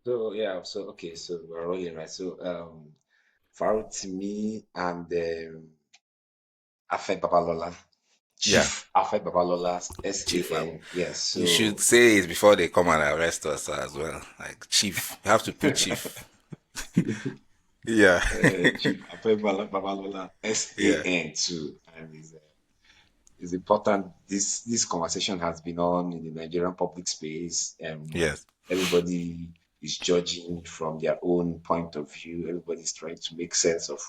So yeah, so okay, so we're rolling, right? So Farotimi and Afe Babalola, Yeah, Chief Afe Babalola, chief. SAN. Yes, You should so say it before they come and arrest us as well. Like chief, you have to put chief. Yeah, Chief Afe Babalola, yeah, SAN too, and it's important. This conversation has been on in the Nigerian public space. yes, Everybody is judging from their own point of view. Everybody's trying to make sense of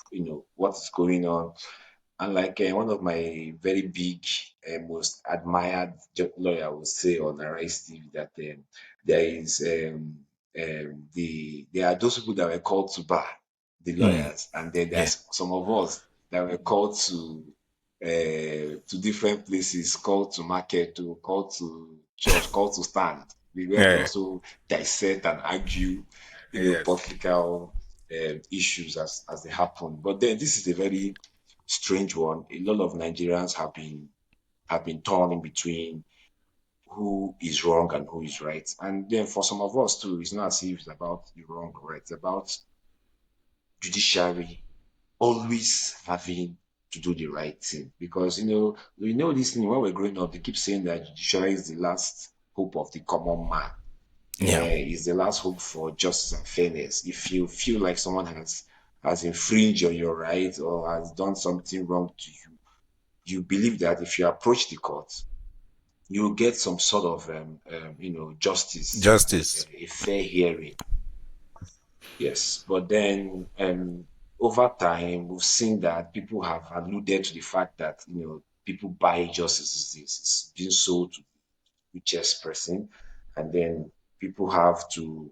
what is going on. And like one of my very big, most admired lawyer would say on Arise TV that there is there are those people that were called to bar, the mm, lawyers, and then yeah, there's some of us that were called to different places, called to market, to called to church, called to stand. We went yeah, also dissect and argue, yes, political issues as they happen. But then this is a very strange one. A lot of Nigerians have been torn in between who is wrong and who is right. And then for some of us too, it's not as if it's about the wrong or right. It's about judiciary always having to do the right thing. Because we know this thing when we're growing up, they keep saying that judiciary is the last hope of the common man. yeah, Is the last hope for justice and fairness. If you feel like someone has infringed on your right or has done something wrong to you, you believe that if you approach the court, you will get some sort of justice and justice. a fair hearing. Yes, but then over time we've seen that people have alluded to the fact that people buy justice. It's being sold to the richest person, and then people have to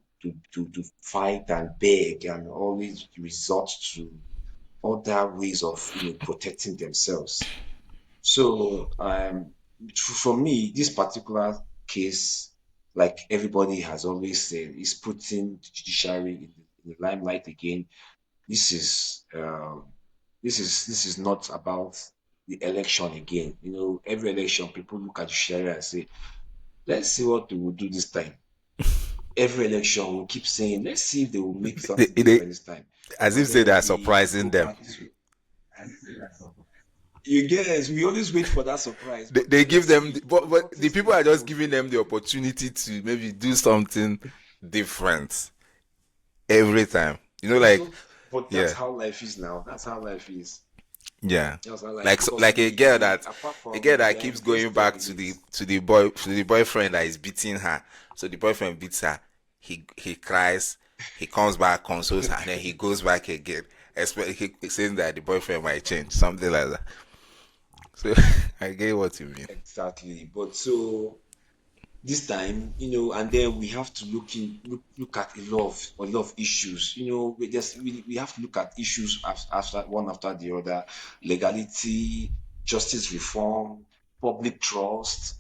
fight and beg and always resort to other ways of protecting themselves. So for me, this particular case, like everybody has always said, is putting the judiciary in the limelight again. This is this is not about the election again. Every election, people look at judiciary and say, "Let's see what they will do this time." Every election, we keep saying, "Let's see if they will make something They, different this time." as But if say they then are we surprising go them. back to you guess we always wait for that surprise, They, but they then give let's them, see. but, We've but the noticed people things are just happen giving them the differently. opportunity to maybe do something different every time. Like, But that's yeah, how life is now. That's how life is. yeah, That's how life like because like apart a from girl that yeah, keeps before you going still have the back to the list. to the boy to the boyfriend that is beating her. So the boyfriend beats her. He cries. He comes back, consoles her, and then he goes back again. He saying that the boyfriend might change, something like that. So I get what you mean. Exactly. But so this time, and then we have to look at a lot of issues. We have to look at issues after one after the other: legality, justice reform, public trust.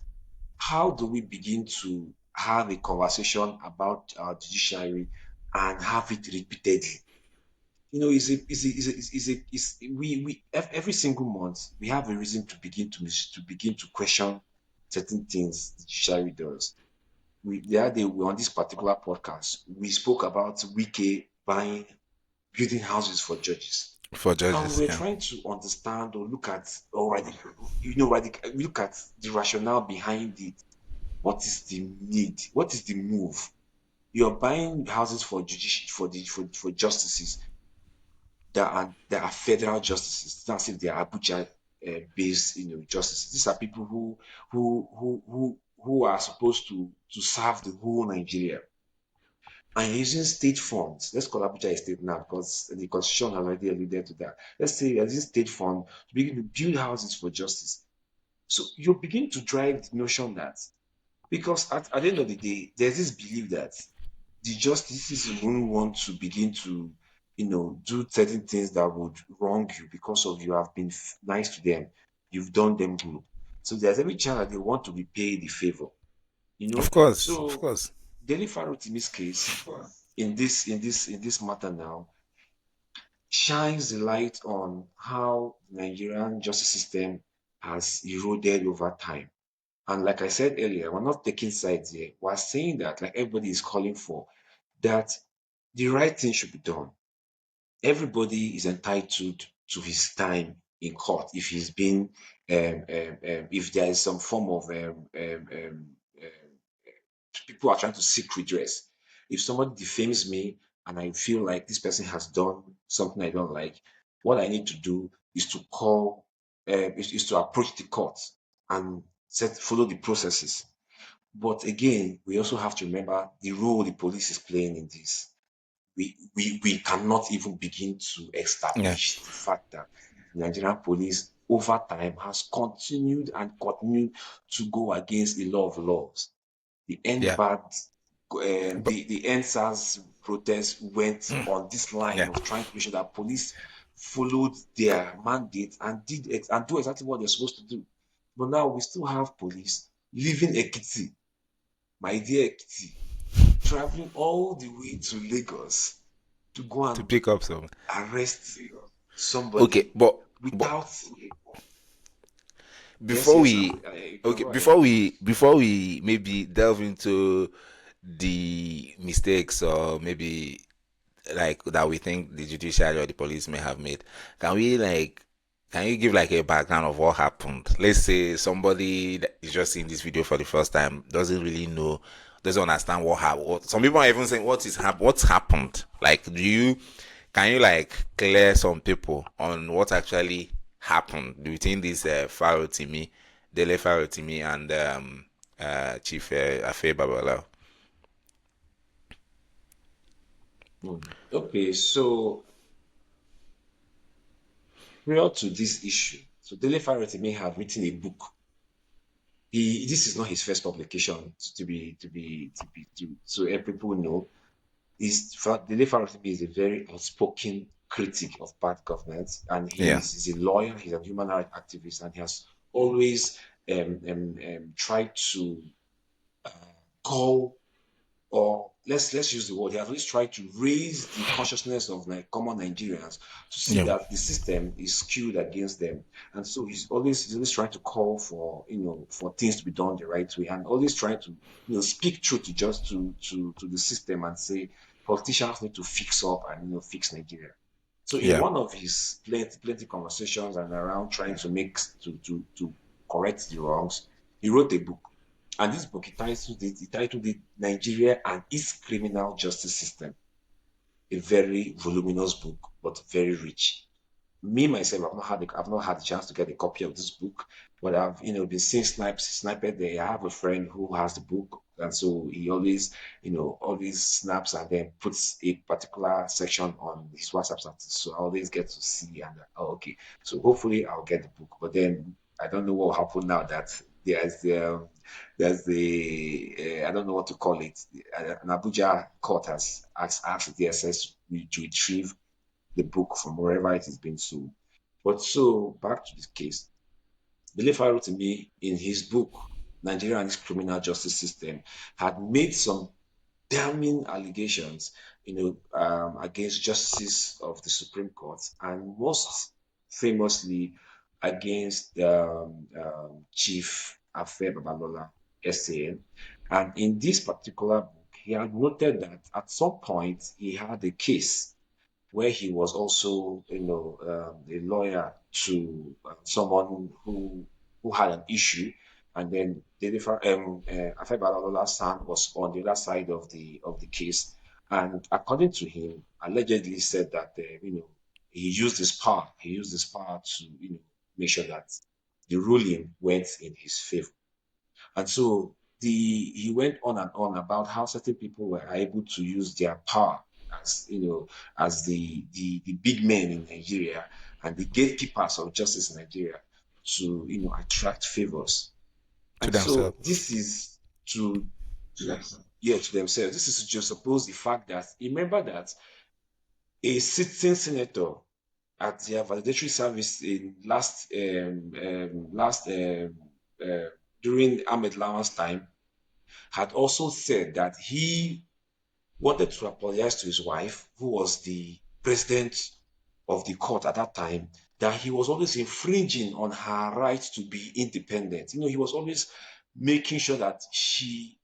How do we begin to have a conversation about our judiciary and have it repeatedly? Every single month we have a reason to begin to question certain things the judiciary does. The other day on this particular podcast, we spoke about Wike buying building houses for judges. For And judges, we were yeah. trying to understand or look at already, look at the rationale behind it. What is the need? What is the move? You're buying houses for for justices that are federal justices. It's not as if they are Abuja based, justices. These are people who are supposed to serve the whole Nigeria. And using state funds. Let's call Abuja a state now because the constitution has already alluded to that. Let's say you're using state fund to begin to build houses for justice. So you begin to drive the notion that because at the end of the day, there's this belief that the justices won't want to begin to, do certain things that would wrong you because of you have been nice to them, you've done them good. So there's every chance that they want to repay the favor, you Of know. course, of So course. Dele Farotimi's case in this matter now shines the light on how the Nigerian justice system has eroded over time. And like I said earlier, we're not taking sides here. We're saying that like everybody is calling for that the right thing should be done. Everybody is entitled to his time in court if he's been if there is some form of people are trying to seek redress. If somebody defames me and I feel like this person has done something I don't like, what I need to do is to call, is to approach the court and follow the processes. But again, we also have to remember the role the police is playing in this. We cannot even begin to Yeah. establish the fact that the Nigerian police over time has continued to go against the law of laws. The end Yeah. bad But the NSAS protest went on this line yeah. of trying to make sure that police followed their mandate and and do exactly what they're supposed to do. But now we still have police leaving Ekiti, my dear Ekiti, traveling all the way to Lagos to go To and pick up some. arrest Okay, somebody but without. Yes, before yes, we you can okay go ahead. before we maybe delve into the mistakes or maybe like that we think the judiciary or the police may have made, can we like can you give like a background of what happened? Let's say somebody that is just seeing this video for the first time, doesn't really know, doesn't understand what happened. Some people are even saying what's happened. Like, can you like clear some people on what actually happened between this Farotimi, Dele Farotimi and Chief Afe Babalola? Okay, so prior to this issue, so Dele Farotimi had written a book. This is not his first publication so people know. Dele Farotimi is a very outspoken critic of bad governance, and Yeah, he's a lawyer, he's a human rights activist, and he has always tried to call, or let's use the word, he has always tried to raise the consciousness of like common Nigerians to see yeah, that the system is skewed against them. And so he's always trying to call for, for things to be done the right way, and always trying to, speak truth to just to the system and say politicians need to fix up and, fix Nigeria. So in yeah. one of his plenty conversations and around trying to make to correct the wrongs, he wrote a book. And this book, he titled it Nigeria and its Criminal Justice System. A very voluminous book, but very rich. Me myself, I've not had the chance to get a copy of this book, but I've been seeing sniped there. I have a friend who has the book, and so he always snaps and then puts a particular section on his WhatsApp status. So I always get to see and okay. So hopefully I'll get the book. But then I don't know what will happen now that there's the I don't know what to call it. An Abuja court has asked the DSS to retrieve the book from wherever it is being sold. But so back to this case, Dele Farotimi, in his book, Nigeria and its Criminal Justice System, had made some damning allegations, against justices of the Supreme Court, and most famously against Chief Afe Babalola, SAN. And in this particular book, he had noted that at some point he had a case where he was also, a lawyer to someone who had an issue, and then Afe Babalola's son was on the other side of the case, and according to him, allegedly said that he used his power to make sure that the ruling went in his favor. And so he went on and on about how certain people were able to use their power as as the big men in Nigeria and the gatekeepers of justice in Nigeria to attract favors. To And so themselves. this is to yeah, to themselves. This is to just suppose the fact that remember that a sitting senator at their validatory service in last during Ahmed Lawan's time had also said that he wanted to apologize to his wife, who was the president of the court at that time, that he was always infringing on her right to be independent. He was always making sure that she,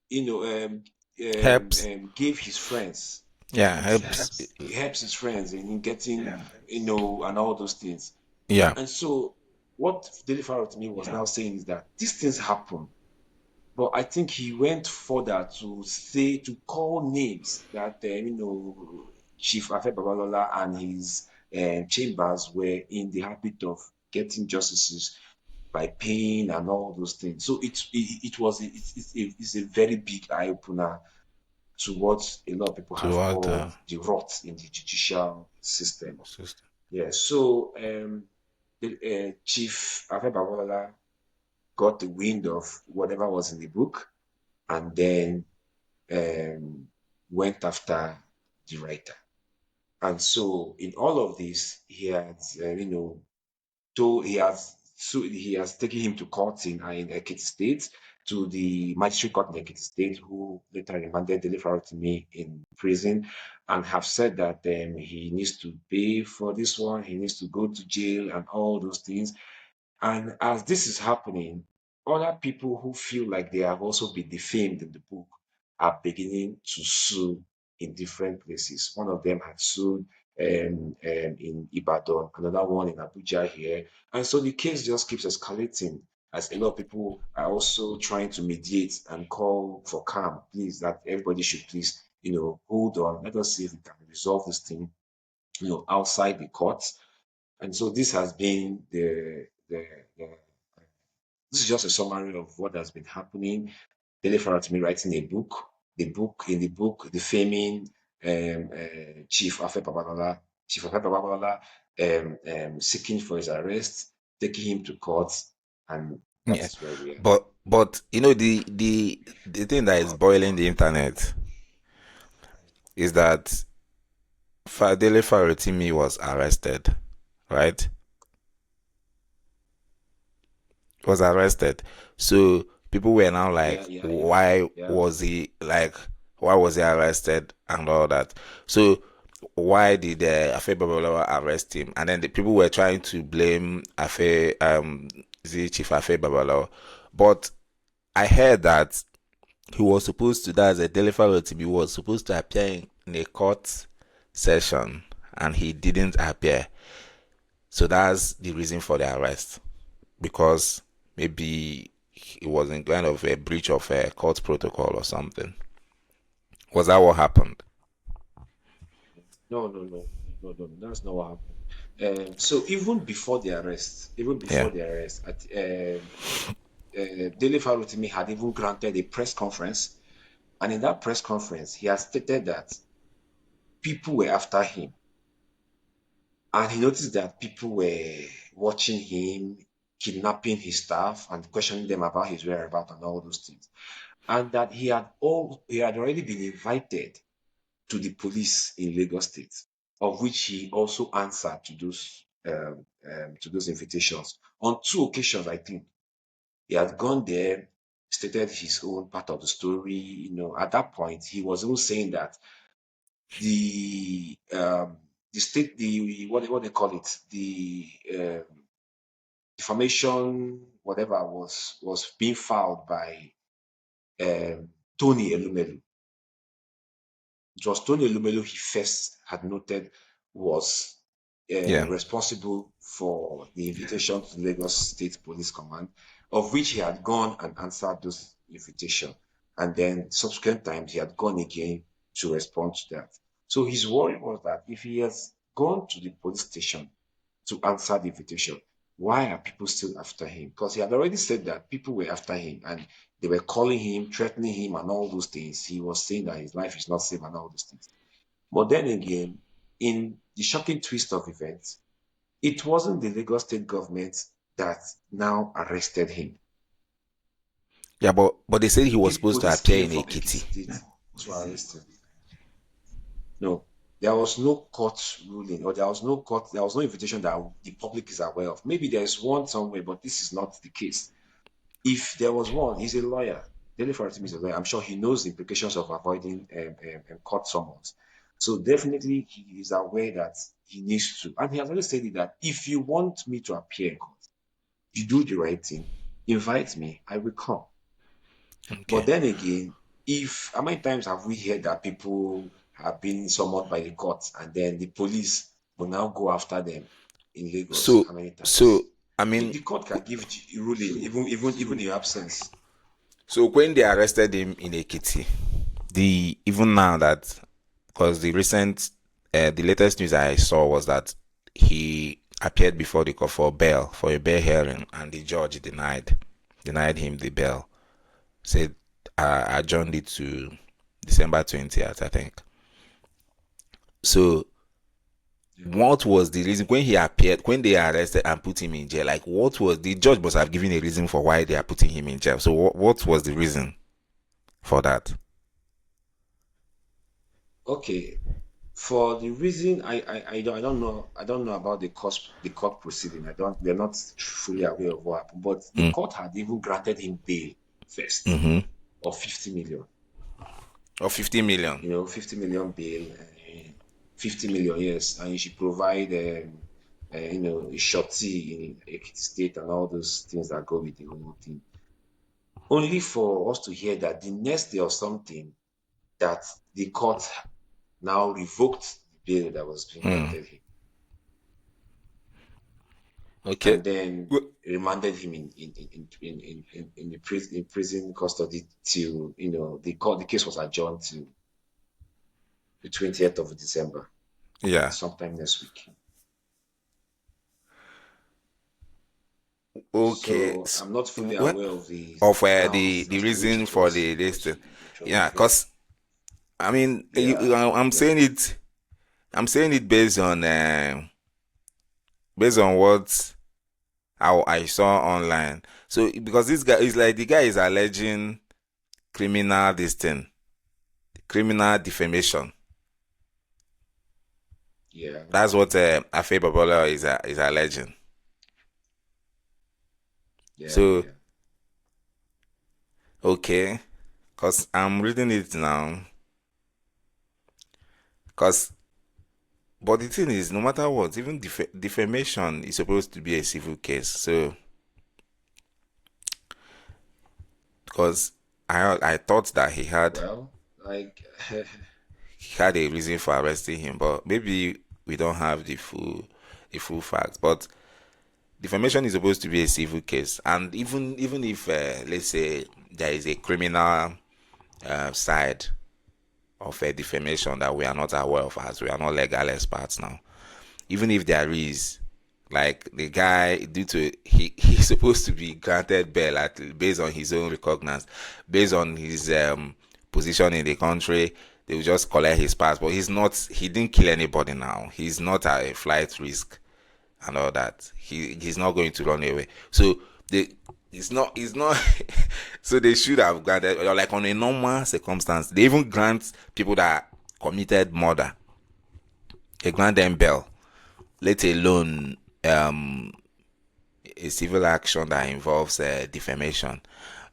you know, um, Helps. gave his friends, Yeah, helps. he helps his friends in getting, and all those things. Yeah, And so what Dele Farotimi was now saying is that these things happen. But I think he went further to say, to call names that, Chief Afe Babalola and his chambers were in the habit of getting justices by paying and all those things. So it's a very big eye opener to what a lot of people to have what called the rot in the judicial system. system. Yeah. So Chief Afe Babalola got the wind of whatever was in the book and then um, went after the writer. And so in all of this, he has, told he has taken him to court in Ekiti State, to the magistrate court in Ekiti State, who later remanded Dele Farotimi in prison, and have said that he needs to pay for this one, he needs to go to jail, and all those things. And as this is happening, other people who feel like they have also been defamed in the book are beginning to sue in different places. One of them had sued in Ibadan, another one in Abuja here. And so the case just keeps escalating as a lot of people are also trying to mediate and call for calm. Please, that everybody should please, hold on. Let us see if we can resolve this thing, outside the courts. And so this has been the this is just a summary of what has been happening. Dele Farotimi writing a book, in the book, defaming Chief Afe Babalola, seeking for his arrest, taking him to court, and that Yeah, is where we are. but the thing that is boiling the internet is that Fadele Farotimi was arrested, right? Was arrested. So people were now like, Yeah, yeah, yeah, why yeah. was he like, why was he arrested and all that? So why did Afe Babalola arrest him? And then the people were trying to blame Afe, the Chief Afe Babalola, but I heard that he was supposed to, that's a Dele Farotimi, was supposed to appear in a court session and he didn't appear. So that's the reason for the arrest, because maybe it was in kind of a breach of a court protocol or something. Was that what happened? No, no, no, no, no, no, that's not what happened. So even Yeah. before the arrest, Dele Farotimi had even granted a press conference. And in that press conference, he has stated that people were after him. And he noticed that people were watching him, kidnapping his staff, and questioning them about his whereabouts and all those things. And that he had already been invited to the police in Lagos State, of which he also answered to those invitations. On two occasions, I think, he had gone there, stated his own part of the story. At that point, he was even saying that the state what they call it, the defamation whatever was being filed by Tony Elumelu. It was Tony Elumelu he first had noted was Yeah. responsible for the invitation to the Lagos State Police Command, of which he had gone and answered those invitations. And then subsequent times he had gone again to respond to that. So his worry was that if he has gone to the police station to answer the invitation, why are people still after him? Because he had already said that people were after him and they were calling him, threatening him, and all those things. He was saying that his life is not safe and all those things. But then again, in the shocking twist of events, it wasn't the Lagos state government that now arrested him. Yeah, but they said he was The supposed to police appear came in from Ekiti Ekiti. State to arrest him. No, there was no court ruling, or there was no invitation that the public is aware of. Maybe there's one somewhere, but this is not the case. If there was one, he's a lawyer. Dele Farotimi is a lawyer. I'm sure he knows the implications of avoiding court summons. So definitely he is aware that he needs to. And he has always said it that if you want me to appear in court, you do the right thing, invite me, I will come. But Okay. then again, if how many times have we heard that people have been summoned by the court and then the police will now go after them in Lagos? So How many so times? I The, mean, the court can give ruling even in your absence. so when they arrested him in Ekiti, the even now that because the latest news I saw was that he appeared before the court for bail for a bail hearing, and the judge denied him the bail. Said adjourned it to December 20th, I think. So Yeah. what was the reason when he appeared, when they arrested and put him in jail? Like, what was the judge must have given a reason for why they are putting him in jail? So what was the reason for that? Okay. For the reason I don't know about the court proceeding. They're not fully aware of what happened, but the Mm, court had even granted him bail first mm-hmm. of 50 million. Or 50 million. 50 million bail, 50 million, yes, and you should provide, a surety in Ekiti State and all those things that go with the whole thing. Only for us to hear that the next day or something, that the court now revoked the bail that was being Mm. granted him, Okay. and then Well, remanded him in the prison custody till the case was adjourned to the 20th of December, yeah. sometime next week. Okay. So I'm not fully What aware of the of grounds the as to which reason it for was the it was listing? it was Yeah, revoked. cause I mean, Yeah, I'm yeah. saying it. I'm saying it based on what how I saw online. So because this guy is like the guy is alleging criminal this thing, criminal defamation. Yeah, That's what Afe Babalola is alleging. yeah, So yeah. okay, cause I'm reading it now. Cause but the thing is, no matter what, even defamation is supposed to be a civil case. So because I thought that Well, like, he had a reason for arresting him, but maybe we don't have the full facts. But defamation is supposed to be a civil case, and even if let's say there is a criminal side of a defamation that we are not aware of, as we are not legal experts now, even if there is, like the guy due to he's supposed to be granted bail based on his own recognizance, based on his position in the country. They will just collect his passport. He didn't kill anybody now. He's not at a flight risk and all that. He's not going to run away. So they it's not so they should have granted, or like on a normal circumstance, they even grant people that committed murder, they grant them bail, let alone a civil action that involves defamation.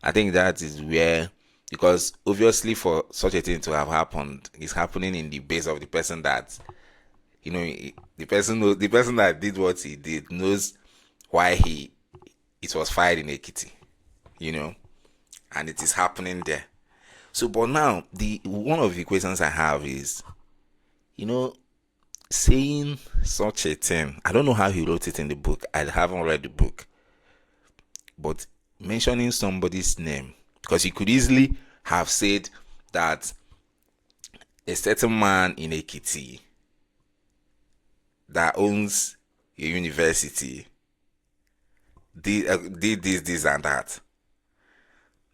I think that is where, because obviously for such a thing to have happened, it's happening in the base of the person that the person that did what he did knows why he it was fired in Ekiti, you know, and it is happening there. So, but now the one of the questions I have is, you know, saying such a thing. I don't know how he wrote it in the book. I haven't read the book, but mentioning somebody's name, because he could easily have said that a certain man in Ekiti that owns a university did this, and that.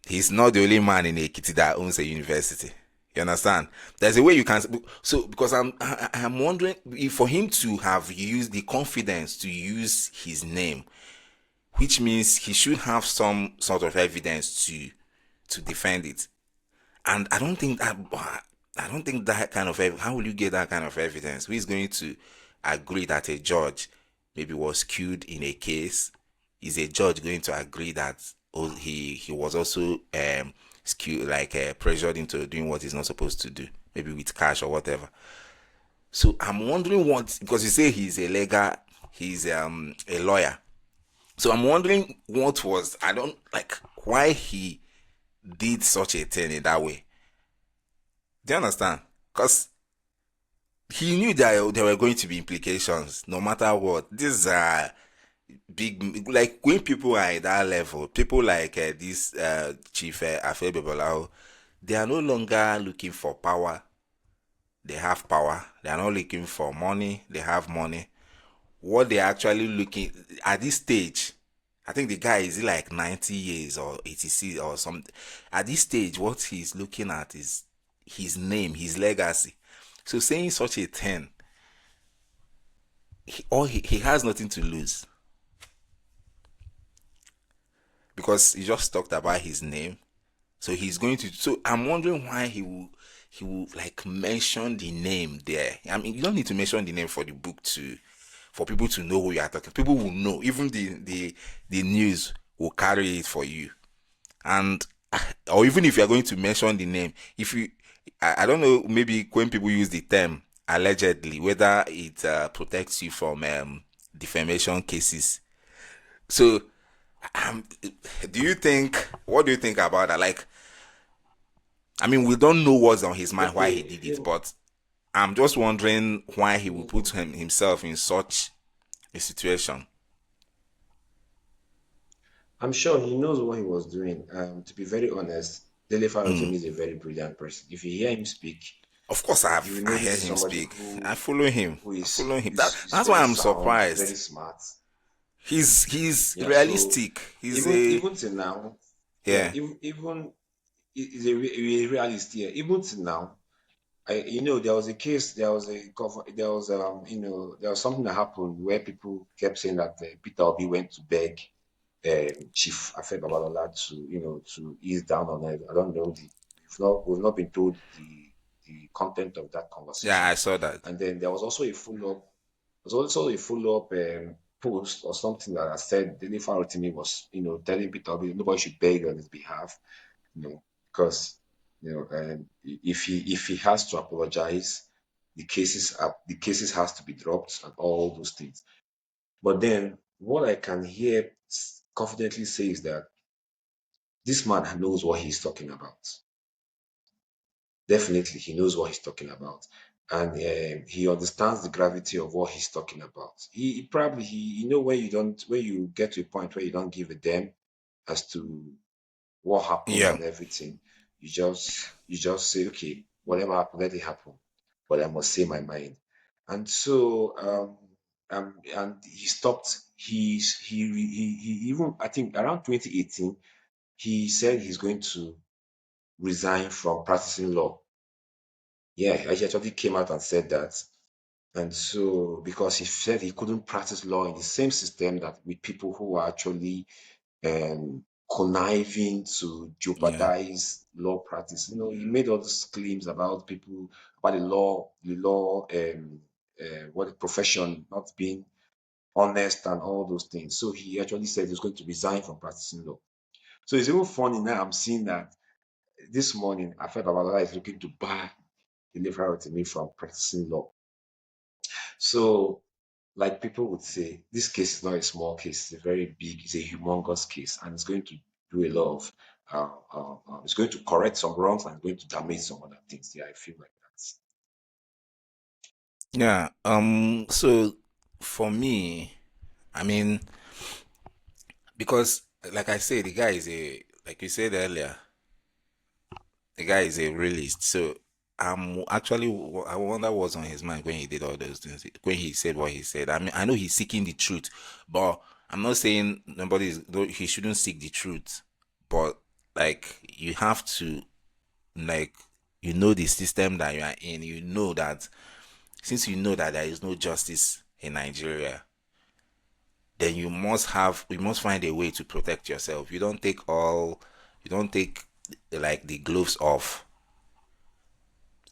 He's not the only man in Ekiti that owns a university. You understand? There's a way you can. So because I'm wondering if for him to have used the confidence to use his name, which means he should have some sort of evidence to defend it. And I don't think that kind of how will you get that kind of evidence? Who is going to agree that a judge maybe was killed in a case? Is a judge going to agree that he was also skewed, like pressured into doing what he's not supposed to do, maybe with cash or whatever? So I'm wondering what, because you say he's a lawyer. So I'm wondering what was, I don't like why he did such a thing in that way. Do you understand? Because he knew that there were going to be implications no matter what. These are big, like when people are at that level, people like this chief Afe Babalola, they are no longer looking for power. They have power. They are not looking for money. They have money. What they actually looking at this stage, I think the guy is like 90 years or 86 or something. At this stage, what he's looking at is his name, his legacy. So saying such a thing, he has nothing to lose because he just talked about his name. So he's going to. So I'm wondering why he will like mention the name there. I mean, you don't need to mention the name for the book to for people to know who you are talking. People will know. Even the news will carry it for you. And or even if you are going to mention the name, if you I don't know, maybe when people use the term allegedly, whether it protects you from defamation cases. So um, do you think what do you think about that? Like, I mean, we don't know what's on his mind why he Okay, did it, but I'm just wondering why he would put himself in such a situation. I'm sure he knows what he was doing. To be very honest, Dele Mm. Farotimi is a very brilliant person. If you hear him speak, Of course, you will I know this hear is him somebody speak. I who follow him. who I is follow who him. is, is That's why very I'm sound, surprised. very smart. He's Yeah. So realistic. He's even a even till now, yeah, yeah even is a realist here. Even till now, there was a case, there was there was something that happened where people kept saying that Peter Obi went to beg Chief Afe Babalola to to ease down on it. I don't know we've not been told the content of that yeah. conversation. I saw that. And then there was also a follow up post or something that I said Dele Farotimi was telling Peter Obi nobody should beg on his behalf, because if he has to apologize, the cases has to be dropped and all those things. But then what I can hear confidently say is that this man knows what he's talking about. Definitely, he knows what he's talking about, and he understands the gravity of what he's talking about. He probably when you get to a point where you don't give a damn as to what happened Yeah, and everything, you just say, okay, whatever happened, let it happen, but I must say my mind. And so and he stopped. He even, I think, around 2018, he said he's going to resign from practicing law. Yeah, he actually came out and said that. And so, because he said he couldn't practice law in the same system that with people who are actually conniving to yeah, jeopardize law practice. He made all these claims about people, about what the profession not being honest and all those things. So he actually said he was going to resign from practicing law. So it's even funny now. I'm seeing that this morning, Afe Babalola is looking to bar Dele Farotimi from practicing law. So, like people would say, this case is not a small case; it's a very big, it's a humongous case, and it's going to do a lot of, it's going to correct some wrongs and going to damage some other things. Yeah, I feel like that. yeah. So for me, I mean, because like I said, the guy is a like you said earlier, the guy is a realist. So I'm actually I wonder what's on his mind when he did all those things. When he said what he said. I mean, I know he's seeking the truth, but I'm not saying he shouldn't seek the truth. But like you have to like the system that you are in. You know that since you know that there is no justice in Nigeria, then you must find a way to protect yourself. You don't take like the gloves off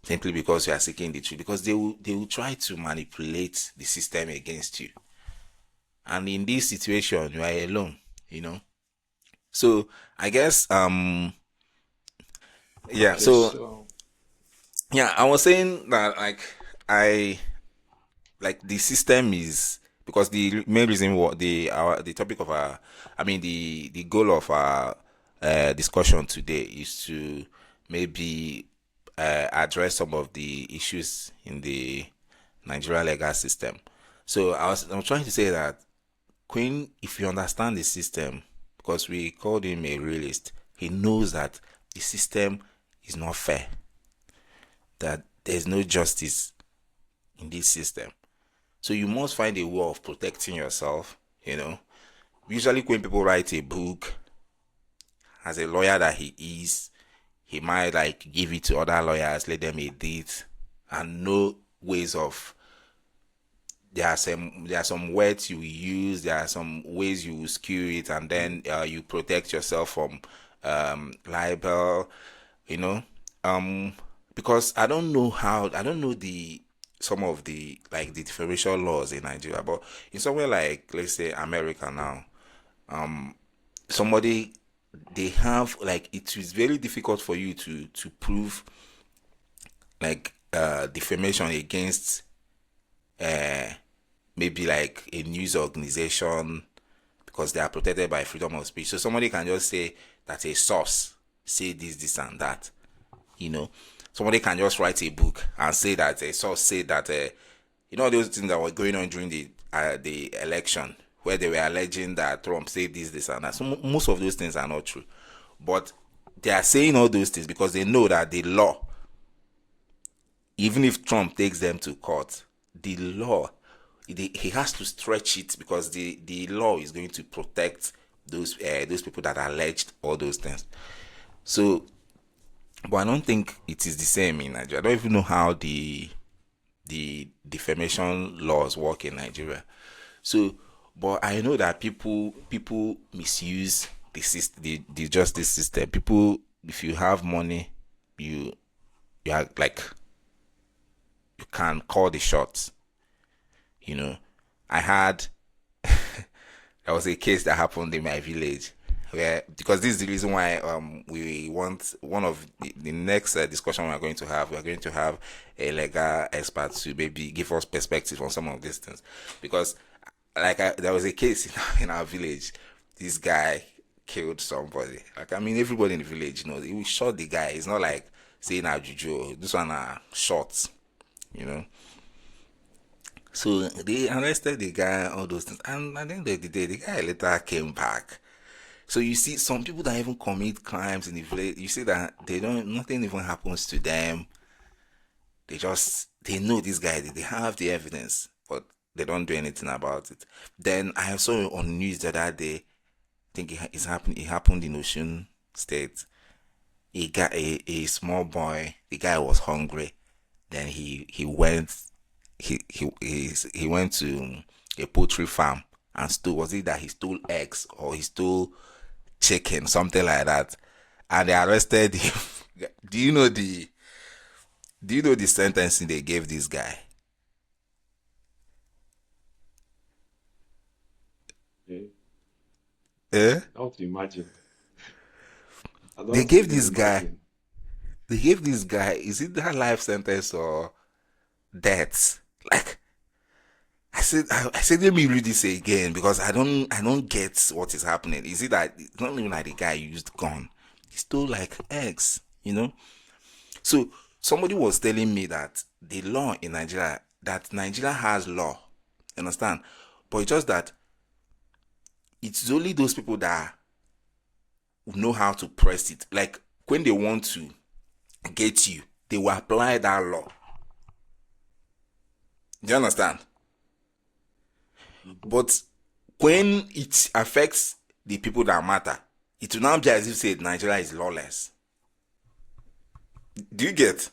simply because you are seeking the truth because they will try to manipulate the system against you. And in this situation you are alone, you know. So I guess yeah, Okay, so so yeah, I was saying that I like the system is because the main reason what the topic of our I mean the goal of our discussion today is to maybe address some of the issues in the Nigerian legal system. So I'm trying to say that Queen, if you understand the system, because we called him a realist, he knows that the system is not fair, that there's no justice in this system. So you must find a way of protecting yourself, you know. Usually when people write a book, as a lawyer that he is, he might like give it to other lawyers, let them edit, and know ways of there are some words you use, there are some ways you skew it, and then you protect yourself from libel, you know. Um, because I don't know the some of the like the differential laws in Nigeria, but in somewhere like let's say America now, somebody they have like it is very difficult for you to prove like defamation against maybe like a news organization because they are protected by freedom of speech. So somebody can just say that a source say this and that, you know. Somebody can just write a book and say that a source said that you know those things that were going on during the election where they were alleging that Trump said this and that. So most of those things are not true, but they are saying all those things because they know that the law, even if Trump takes them to court, the law, he has to stretch it because the law is going to protect those people that alleged all those things. So, but I don't think it is the same in Nigeria. I don't even know how the defamation laws work in Nigeria. So, but I know that people misuse the justice system. People, if you have money, you you are like you can call the shots. You know, I had there was a case that happened in my village where because this is the reason why we want one of the next discussion we are going to have a legal expert to maybe give us perspective on some of these things because there was a case in our village. This guy killed somebody. Like I mean, everybody in the village knows he shot the guy. It's not like saying a juju. This one are shots, you know. So they arrested the guy, all those things, and at the end of the day, the guy later came back. So you see, some people that even commit crimes in the village, you see that they don't, nothing even happens to them. They know this guy, they have the evidence, but they don't do anything about it. Then I saw on news the other day, I think it happened in Ocean State. He got a small boy, the guy was hungry. Then he went to a poultry farm and stole, was it that he stole eggs or he stole chicken, something like that, and they arrested him. do you know the do you know the sentencing they gave this guy? Yeah. Eh? I don't imagine. I They don't gave even this guy imagine. they gave this guy, is it that life sentence or death? Like I said, let me read this again because I don't get what is happening. Is it that it's not even like the guy used gun? He stole like eggs, you know? So somebody was telling me that the law in Nigeria, that Nigeria has law, understand? But it's just that it's only those people that know how to press it. Like when they want to get you, they will apply that law. Do you understand? Mhm. But when it affects the people that matter, it will now be as if say Nigeria is lawless. Do you get?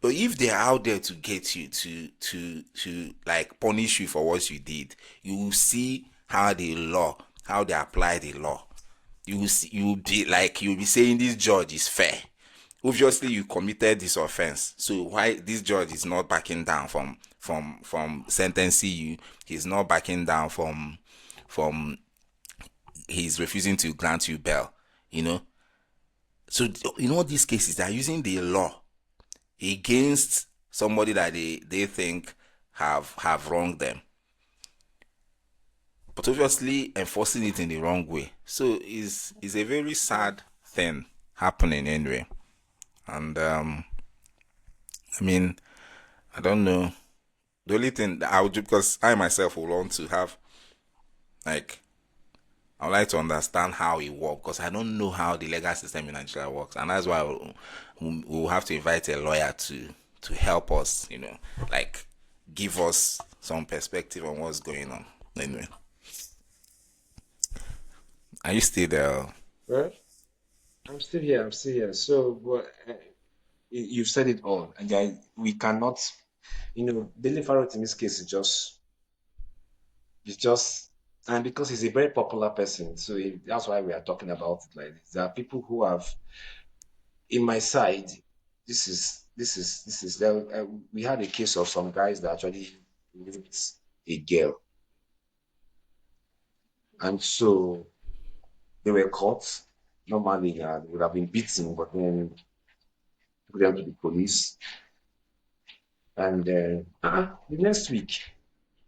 But if they're out there to get you to like punish you for what you did, you will see how they apply the law. You will see, you will be like you'll be saying this judge is fair. Obviously, you committed this offense, so why this judge is not backing down from sentencing you? He's not backing down from he's refusing to grant you bail. You know, so in all these cases, they're using the law against somebody that they think have wronged them, but obviously enforcing it in the wrong way. So is a very sad thing happening anyway. And I mean, I don't know. The only thing that I would do, because I myself will want to have, like, I would like to understand how it works, because I don't know how the legal system in Nigeria works, and that's why we'll have to invite a lawyer to help us, like give us some perspective on what's going on. Anyway, are you still there? Well, I'm still here. I'm still here. So, but you've said it all, and we cannot, Dele Farotimi's case is just, and because he's a very popular person, so that's why we are talking about it like this. There are people who have, in my side, we had a case of some guys that actually raped a girl, and so they were caught. Normally, they would have been beaten, but then took them to the police. And then the next week,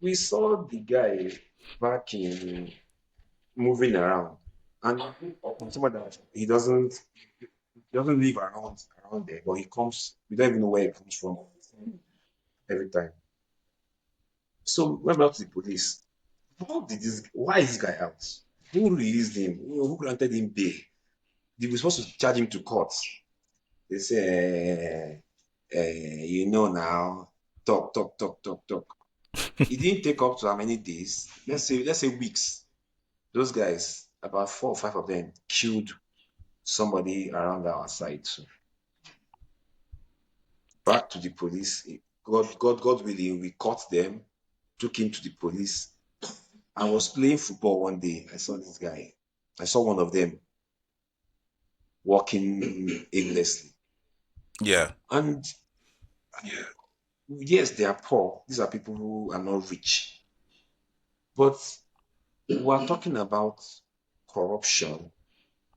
we saw the guy back in moving around, and someone that he doesn't live around there, but he comes. We don't even know where he comes from every time. So we went back to the police. Why is this guy out? Who released him? Who granted him bail? They were supposed to charge him to court. They say, now, talk, talk, talk, talk, talk. It didn't take up to how many days? Let's say weeks. Those guys, about 4 or 5 of them, killed somebody around our side. So back to the police. God willing, we caught them, took him to the police. I was playing football one day. I saw this guy. I saw one of them walking aimlessly. Yeah, And yes, they are poor. These are people who are not rich. But we're talking about corruption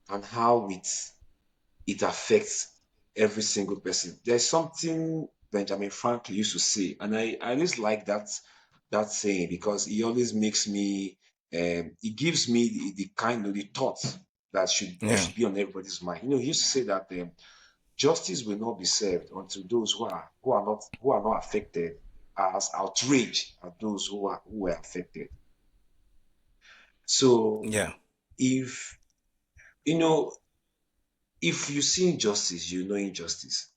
and how it affects every single person. There's something Benjamin Franklin used to say, and I always like that saying because he always makes me it gives me the kind of the thoughts that yeah, should be on everybody's mind. He used to say that justice will not be served until those who are not affected are as outraged as those who were affected. So yeah, if you know if you see injustice, you know injustice.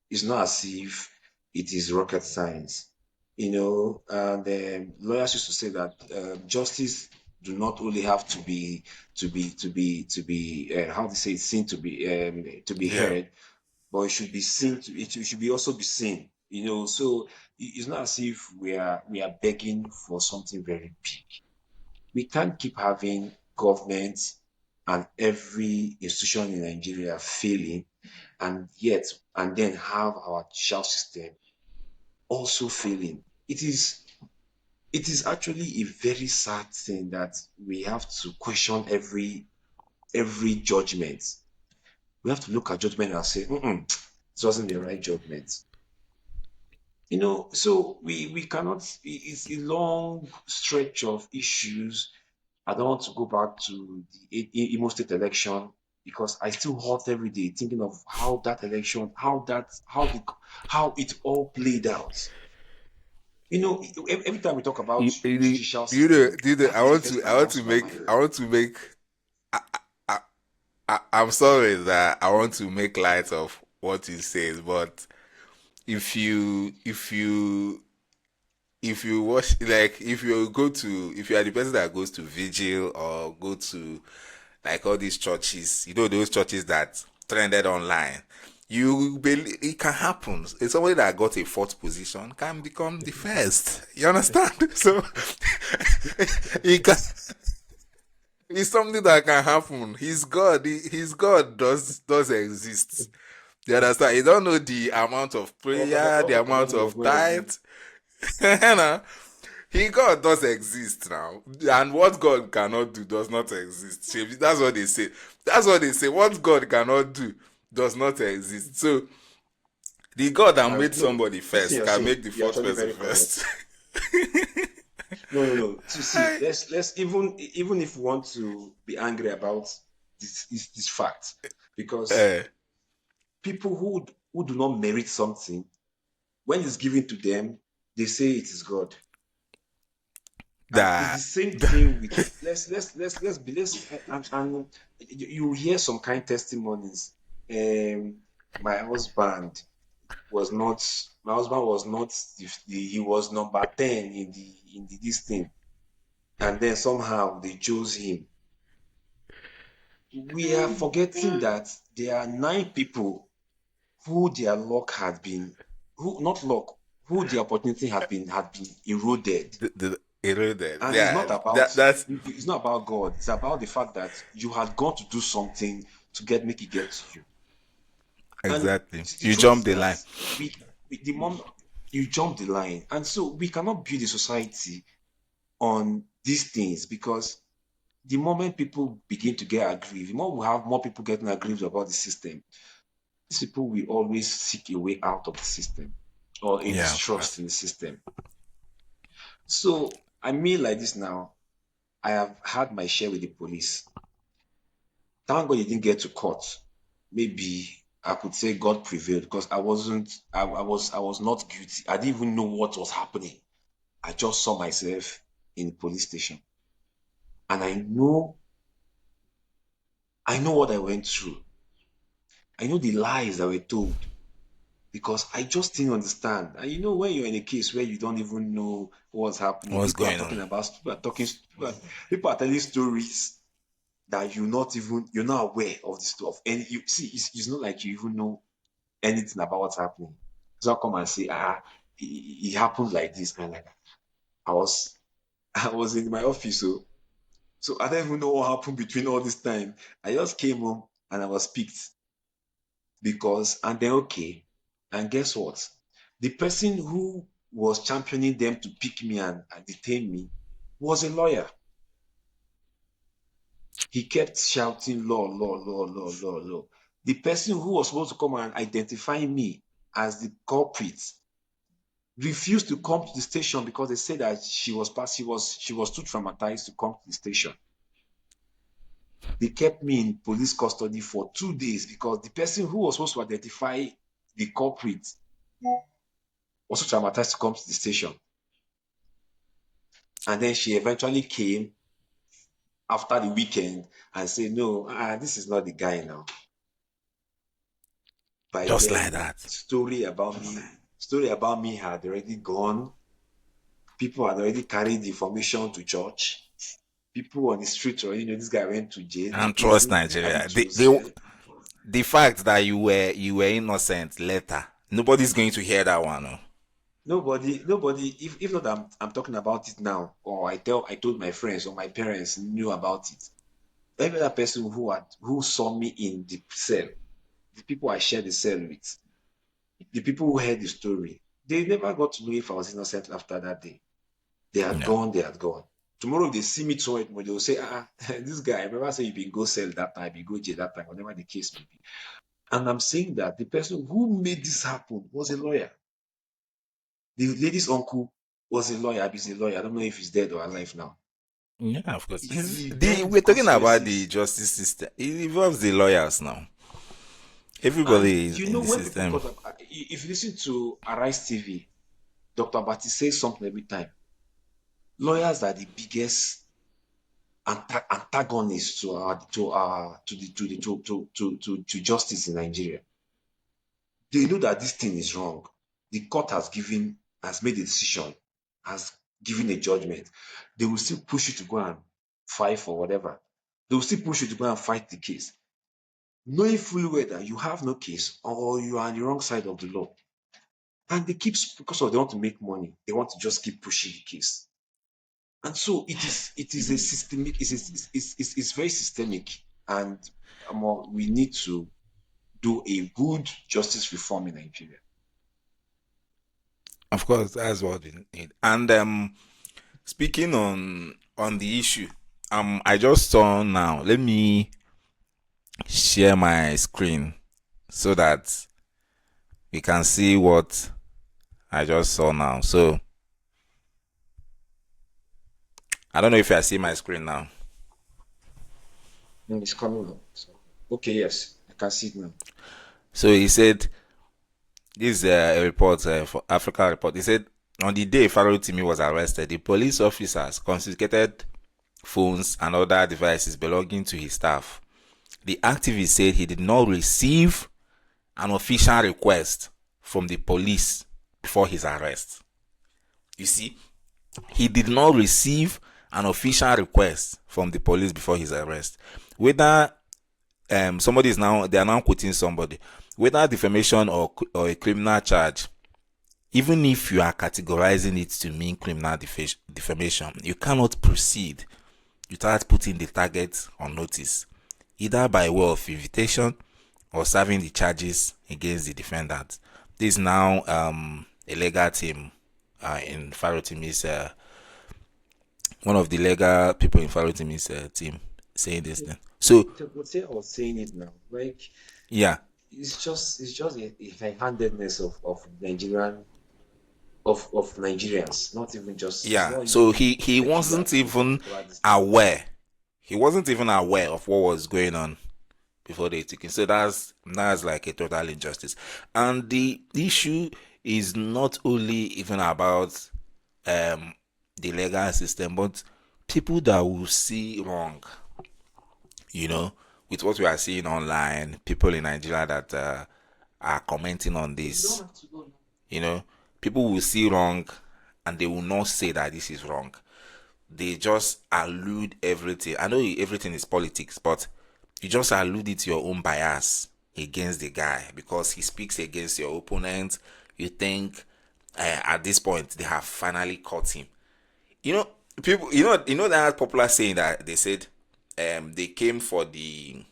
It's not as if it is rocket science, And lawyers used to say that justice do not only have to be how to say it, seen to be yeah, heard, but it should be also be seen. So it's not as if we are begging for something very big. We can't keep having government and every institution in Nigeria failing and then have our judicial system also failing. It is actually a very sad thing that we have to question every judgment. We have to look at judgment and say, this wasn't the right judgment. So we cannot. It's a long stretch of issues. I don't want to go back to the Imo State election because I still hurt every day thinking of how that election, how it all played out. Every time we talk about you, you, judicial you know, system, you know, that thing is the first thing that comes to my mind. I'm sorry that I want to make light of what you say, but if you watch, like, if you are the person that goes to vigil or go to like all these churches, those churches that trended online, you believe it can happen. It's somebody that got a fourth position can become the first. You understand? So it can. It's something that can happen. His God. His God does exist. You understand? You don't know the amount of prayer, the What amount controversy was of going on there? tithe. You know? He God does exist now, and what God cannot do does not exist. That's what they say. That's what they say. What God cannot do does not exist. So the God that made No, somebody this thing first you're can saying, make the you're fourth actually person very correct. first. No, no, no. To see, Hi. let's even if we want to be angry about this fact, because Eh, People who do not merit something, when it's given to them, they say it is God. And it's the That same thing with let's be let's and you hear some kind testimonies. My husband my husband was not he was number 10 in the this thing, and then somehow they chose him. We are forgetting that there are 9 people who their luck had been, who not luck, who the opportunity had been eroded. the eroded. And Yeah, that's it's not about God. It's about the fact that you had gone to do something to make it get to you. And exactly. the You truth jump is the that line. the moment you jump the line, and so we cannot build a society on these things, because the moment people begin to get aggrieved, the more we have more people getting aggrieved about the system, these people will always seek a way out of the system or a Yeah, of distrust course. in the system. So I mean, like this now, I have had my share with the police. Thank God it didn't get to court. Maybe I could say God prevailed, because I wasn't I was not guilty. I didn't even know what was happening. I just saw myself in the police station. And I know what I went through. I know the lies that were told, because I just didn't understand. And when you're in a case where you don't even know what's happening, What's going on? people are telling stories that you're not aware of the stuff. And you see, it's not like you even know anything about what's happening. So come and say, it happened like this. And like, I was I was in my office, so I don't even know what happened between all this time. I just came home and I was picked, and then okay. And guess what? The person who was championing them to pick me and detain me was a lawyer. He kept shouting law, law, law, law, law, law. The person who was supposed to come and identify me as the culprit refused to come to the station, because they said that she was too traumatized to come to the station. They kept me in police custody for 2 days, because the person who was supposed to identify the culprit was too traumatized to come to the station. And then she eventually came after the weekend and said, no, this is not the guy now. By Just like then, that. story about me had already gone. People had already carried the information to church. People on the street already know this guy went to jail. And He's trust been Nigeria. habitual. The fact that you were innocent later, nobody's going to hear that one. Oh. Nobody. If not, I'm talking about it now, or I told my friends or my parents knew about it. Every other person who saw me in the cell, the people I shared the cell with, the people who heard the story, they never got to know if I was innocent after that day. They had No. gone, they had gone. Tomorrow, if they see me somewhere, they will say, this guy, I remember saying you been go sell that time, you go jail that time, whatever the case may be. And I'm saying that the person who made this happen was a lawyer. The lady's uncle was a lawyer, he's a lawyer. I don't know if he's dead or alive now. Yeah, of course. He heard the We're talking about the conspiracies. justice system. It involves the lawyers now. And Everybody is in the when people system. got up, if you listen to Arise TV, Dr. Bati says something every time. Lawyers are the biggest antagonists to justice in Nigeria. They know that this thing is wrong. The court has made a decision, has given a judgment. They will still push you to go and fight for whatever. They will still push you to go and fight the case, knowing fully well that you have no case or you are on the wrong side of the law. And because of they want to make money, they want to just keep pushing the case. And so it is a systemic, it's very systemic. And we need to do a good justice reform in Nigeria. Of course, that's what we need. And speaking on the issue, I just saw now. Let me share my screen so that we can see what I just saw now. So I don't know if I see my screen now. It's coming up. So, okay, yes, I can see it now. So he said, this is a report for Africa Report. He said, on the day Farotimi was arrested, the police officers confiscated phones and other devices belonging to his staff. The activist said he did not receive an official request from the police before his arrest. You see, he did not receive an official request from the police before his arrest. Whether somebody is now, they are now quoting somebody, whether defamation or a criminal charge, even if you are categorizing it to mean criminal defamation, you cannot proceed without putting the target on notice, either by way of invitation or serving the charges against the defendant. This is now a legal team in Farotimi's, one of the legal people in Farotimi's team saying this thing. So, But say I was saying it now. Like yeah, it's just a high-handedness of Nigerian of Nigerians. Not even just it's yeah. not So even he peculiar wasn't to this even particular this thing. aware. He wasn't even aware of what was going on before they took him. So that's like a total injustice. And the issue is not only even about um the legal system, but people that will see wrong, you know, with what we are seeing online, people in Nigeria that are commenting on You don't this, have to go. you know, people will see wrong and they will not say that this is wrong. They just allude everything. I know everything is politics, but you just allude it to your own bias against the guy because he speaks against your opponent. You think at this point they have finally caught him. You know, people. You know that popular saying that they said, they came for the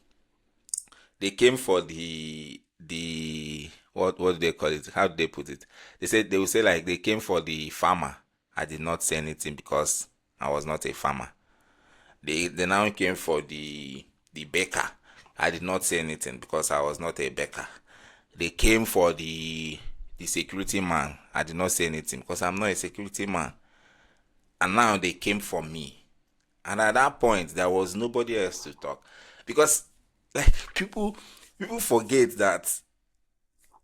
what do they call it? How do they put it? They said they will say like they came for the farmer. I did not say anything because I was not a farmer. They now came for the baker. I did not say anything because I was not a baker. They came for the security man. I did not say anything because I'm not a security man. And now they came for me. And at that point, there was nobody else to talk because, like, people forget that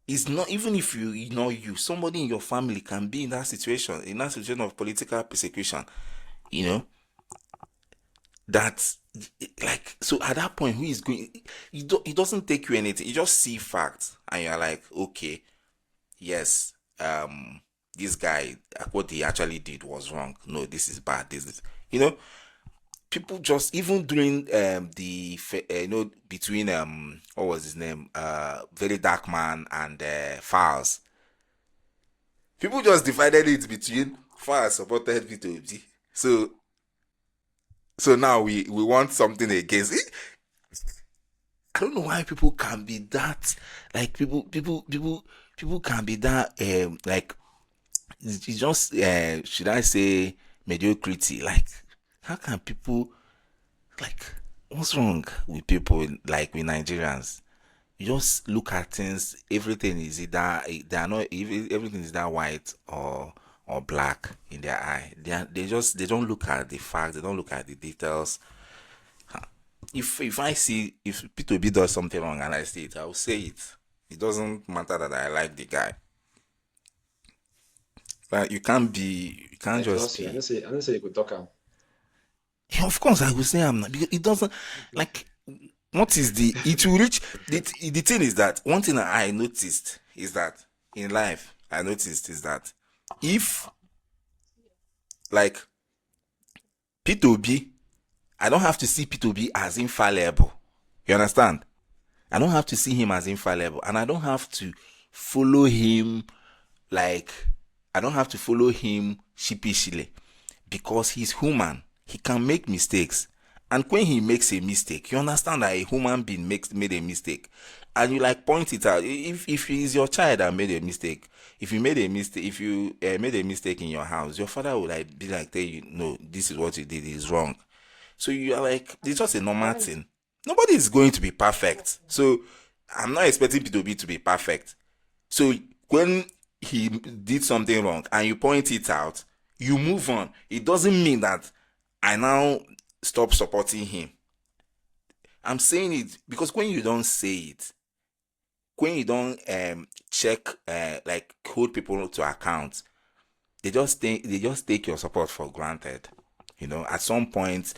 it's not, even if you know you, somebody in your family can be in that situation of political persecution. You know that, like, so at that point, who is going? It doesn't take you anything. You just see facts, and you're like, okay, yes, this guy, what he actually did was wrong. No, this is bad. This is, you know, people just, even during between what was his name, very dark man and Files, people just divided it between Files supported P2B. So now we want something against it. I don't know why people can be that, like, people can be that like, it's just should I say mediocrity. Like, how can people, like, what's wrong with people, like with Nigerians? You just look at things, everything is either, they are not, everything is that white or black in their eye. They don't look at the facts, they don't look at the details. If I see, if P2B does something wrong and I see it, I will say it. It doesn't matter that I like the guy. But you can't I just trust you. be. I don't say you could talk. Yeah, of course, I will say I'm not, because it doesn't, like, what is the, it will reach, the thing is that one thing I noticed is that in life, I noticed is that if, like, P2B, I don't have to see P2B as infallible. You understand? I don't have to see him as infallible, and I don't have to follow him, like, I don't have to follow him sheepishly because he's human. He can make mistakes. And when he makes a mistake, you understand that a human being made a mistake. And you, like, point it out. If he's your child that made a mistake, if you made a mistake in your house, your father will, like, be like, tell you, no, this is what you did is wrong. So you are like, it's just a normal Why? thing. Nobody is going to be perfect. So I'm not expecting P2B to be perfect. So when he did something wrong and you point it out, you move on. It doesn't mean that I now stop supporting him. I'm saying it because when you don't say it, when you don't check like hold people to account, they just take your support for granted. At some point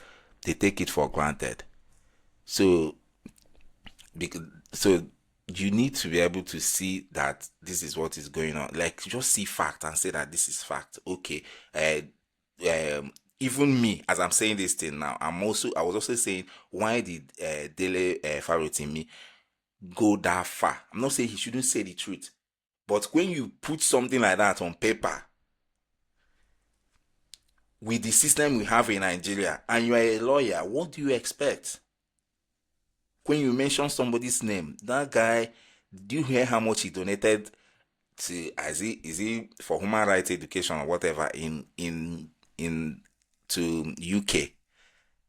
they take it for granted. So because so you need to be able to see that this is what is going on. Like just see fact and say that this is fact. Okay. Even me, as I'm saying this thing now, I was also saying, why did Dele Farotimi go that far? I'm not saying he shouldn't say the truth, but when you put something like that on paper with the system we have in Nigeria and you are a lawyer, what do you expect? When you mention somebody's name, that guy, do you hear how much he donated to, is he for human rights education or whatever in to UK?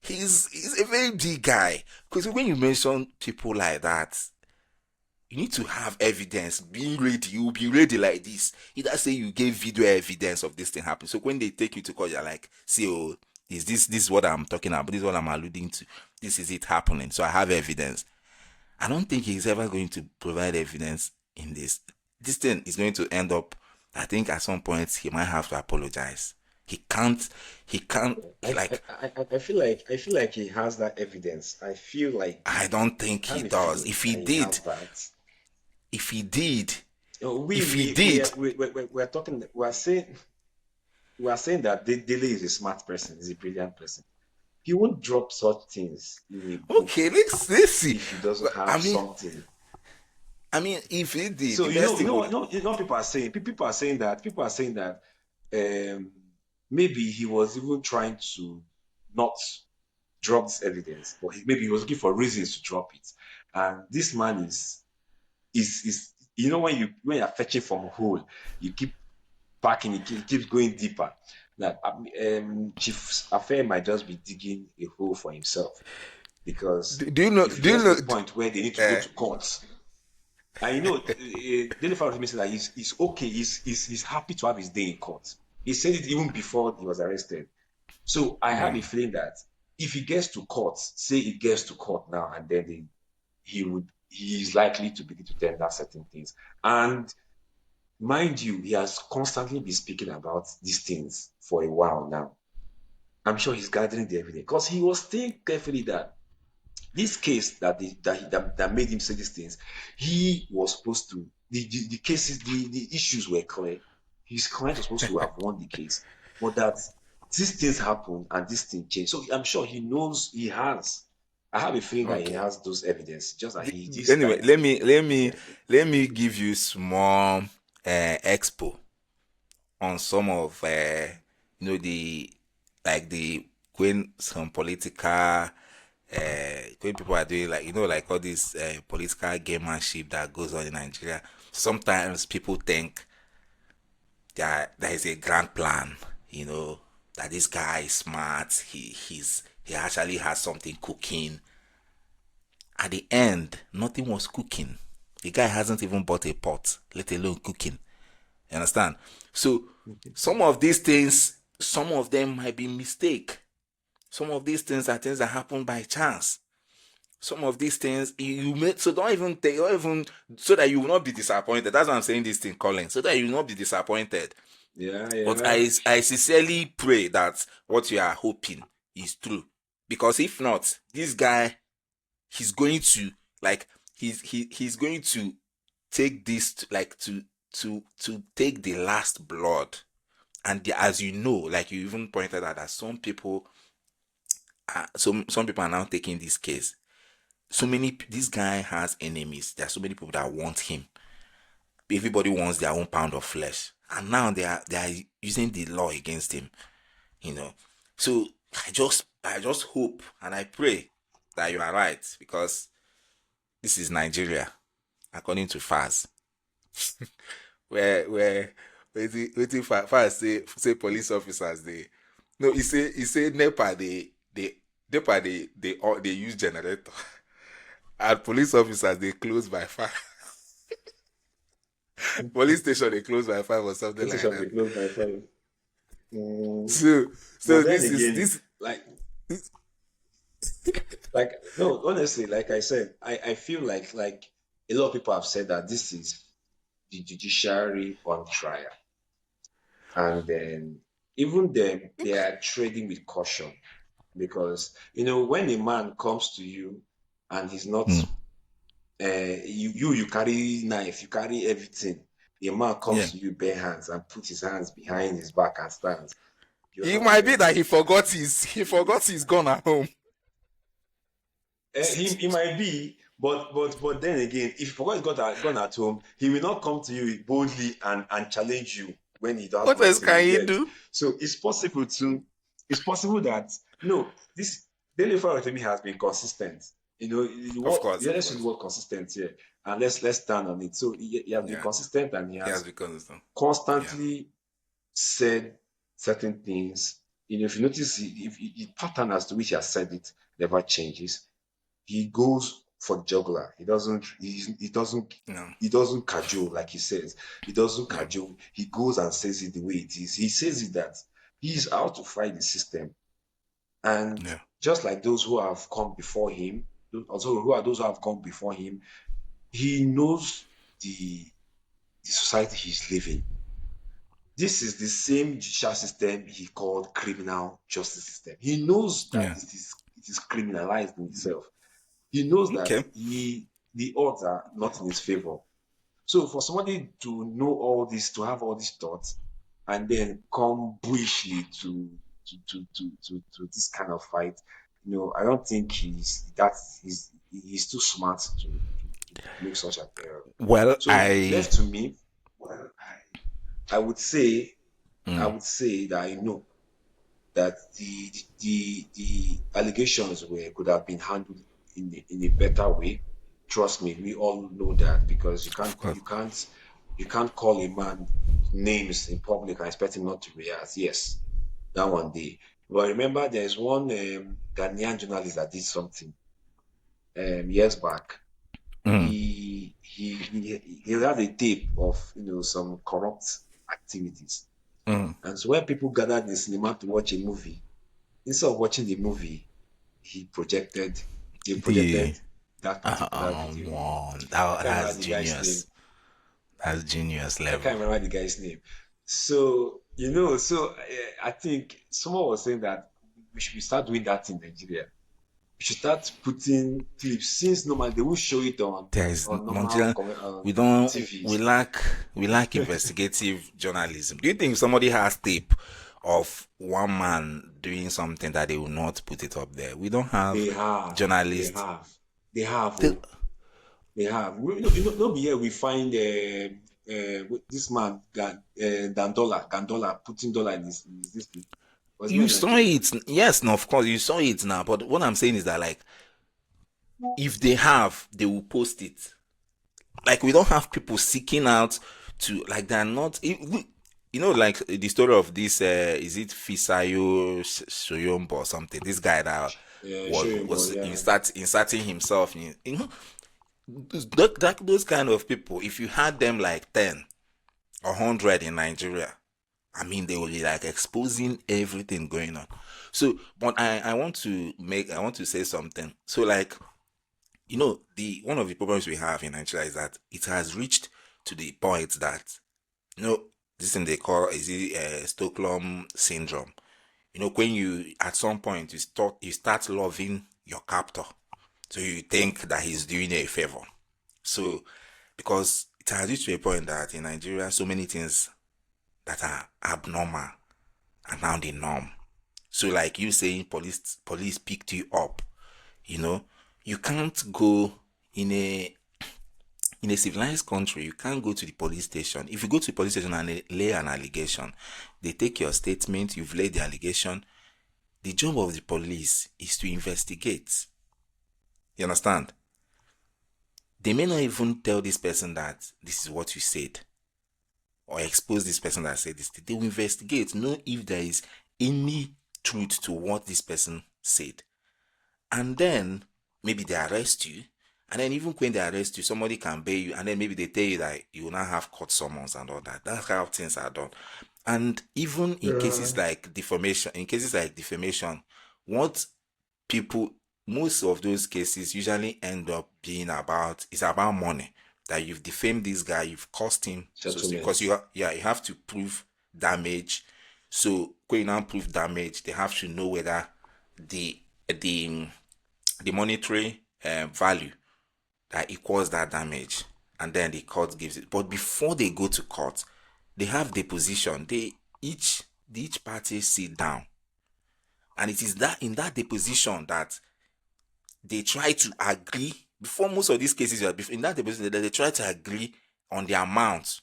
He's a very big guy. Because when you mention people like that, you need to have evidence. Being ready, you'll be ready like this. Either say you gave video evidence of this thing happening. So when they take you to court, you're like, see, oh, is this is what I'm talking about? This is what I'm alluding to. This is it happening. So I have evidence. I don't think he's ever going to provide evidence in this. This thing is going to end up, I think at some point he might have to apologize. He can't like, I feel like he has that evidence. I feel like I don't think I he have a does. feeling If he that he did, has that. if he did, Oh, if he did, we're talking, we are saying that Dele is a smart person, he's a brilliant person. He won't drop such things in a book okay, let's see. if he doesn't I have mean, something. if he did, So the best thing would. you know what people are saying. People are saying that um, maybe he was even trying to not drop this evidence, but maybe he was looking for reasons to drop it. And this man is you know when you're fetching from a hole, you keep packing, it keeps going deeper. That Chief Affair might just be digging a hole for himself because Do you know? if it Do you gets to know? a point where they need to go Uh, to court, and you know, Dele Farotimi said that he's okay, he's happy to have his day in court. He said it even before he was arrested. So I have yeah. a feeling that if he gets to court, say he gets to court now, and then he is likely to begin to tender certain things. And mind you, he has constantly been speaking about these things for a while now. I'm sure he's gathering the evidence because he was saying carefully that this case that made him say these things, he was supposed to the cases the issues were clear. His client was supposed to have won the case, but that these things happen and this thing changed. So I'm sure he knows he has. I have a feeling that he Okay. has those evidence, just that he's Anyway, trying let to me let be me careful. let me give you small expo on some of the like the when some political when people are doing like like all this political gamemanship that goes on in Nigeria. Sometimes people think that there is a grand plan, that this guy is smart. He actually has something cooking. At the end, nothing was cooking. The guy hasn't even bought a pot, let alone cooking. You understand? So some of these things, some of them might be mistake. Some of these things are things that happen by chance. Some of these things you make, so don't even, so that you will not be disappointed. That's why I'm saying this thing, Colin, so that you will not be disappointed. Yeah, But yeah. I sincerely pray that what you are hoping is true. Because if not, this guy, he's going to like he's going to take this to take the last blood. And as you know, like you even pointed out, that some people some people are now taking this case. This guy has enemies. There are so many people that want him. Everybody wants their own pound of flesh, and now they are using the law against him. you know so I just hope and I pray that you are right, because this is Nigeria, according to Faz. Where waiting Faz say police officers, they no, he say NEPA, they use generator, and police officers, they close by 5. Police station, they close by 5 or something This like station that. be closed by 5. Mm, so but so then this is again, this like no, honestly, like I said, I feel like a lot of people have said that this is the judiciary on trial. And then even them, they are trading with caution because, when a man comes to you and he's not, Mm. you carry knife, you carry everything. A man Yeah. comes to you bare hands and put his hands behind his back and stands. You're It not might be that ready. he forgot his gun at home. He might be, but then again, if he forgot his gun at home, he will not come to you boldly and challenge you when he has What else nothing. can You he get. do? So it's possible that no, this Dele Farotimi has been consistent. Of What course, of let's use the course. word consistent here, and let's stand on it. So he has been Yeah. consistent, and he He has has become some. Yeah. constantly said certain things. If you notice, if the pattern as to which he has said it never changes. He goes for jugular. No. He doesn't cajole like he says. He doesn't Yeah. cajole. He goes and says it the way it is. He says it that he is out to fight the system. And Yeah. just like those who have come before him, also who are those who have come before him, he knows the society he's living. This is the same judicial system he called criminal justice system. He knows that Yeah. it is criminalized in itself. He knows that Okay. the odds are not in his favor. So for somebody to know all this, to have all these thoughts, and then come bullishly to this kind of fight, I don't think he's too smart to make such an error. Well, So left to me, well, I would say I mm, would say that I know that the allegations were could have been handled in a better way. Trust me, we all know that because you of can't course. you can't you can't call a man names in public and expect him not to react. Yes, that one day. But remember, there's one Ghanaian journalist that did something years back. Mm, He had a tape of some corrupt activities, mm. and so when people gathered in the cinema to watch a movie, instead of watching the movie, he projected they The projected that particular video. one I that can't that's remember the guy's name. genius. That's genius I level. can't remember the guy's name. So I think someone was saying that we should start doing that in Nigeria. We should start putting clips since normally they will show it on There's on normal Nigeria. on We don't. TVs. We lack investigative journalism. Do you think if somebody has tape of one man doing something that they will not put it up there? We don't have They journalists. have, they have. They- Oh, they have. No be here we find this man Gandola putting dollar in his this thing. Was he You not in saw Nigeria? it. Yes, no, of course you saw it now. But what I'm saying is that like if they have, they will post it. Like we don't have people seeking out to like they're not. Like the story of this. Is it Fisayo Soyombo or something? This guy that Show him, but was yeah, inserting himself in. Those kind of people. If you had them like 10 or 100 in Nigeria, I mean, they will be like exposing everything going on. So, but I want to say something. So, like, the one of the problems we have in Nigeria is that it has reached to the point that, this thing they call is it Stockholm syndrome. When you at some point you start loving your captor, so you think that he's doing you a favor. So, because it has reached to a point that in Nigeria, so many things that are abnormal are now the norm. So like you saying police picked you up, you know, you can't go in a civilized country, you can't go to the police station. If you go to the police station and lay an allegation, they take your statement, you've laid the allegation. The job of the police is to investigate. You understand? They may not even tell this person that this is what you said or expose this person that said this. They will investigate, know if there is any truth to what this person said. And then maybe they arrest you. And then even when they arrest you, somebody can bail you. And then maybe they tell you that you will not have court summons and all that. That's how things are done. And even in cases like defamation, what people most of those cases usually end up being about, it's about money, that you've defamed this guy, you've cost him, so because Settlement. you have to prove damage. So when you now prove damage, they have to know whether the the the monetary value that equals that damage, and then the court gives it. But before they go to court, they have deposition. Each party sit down, and it is that in that deposition that they try to agree. Before most of these cases, in that deposition, they try to agree on the amount.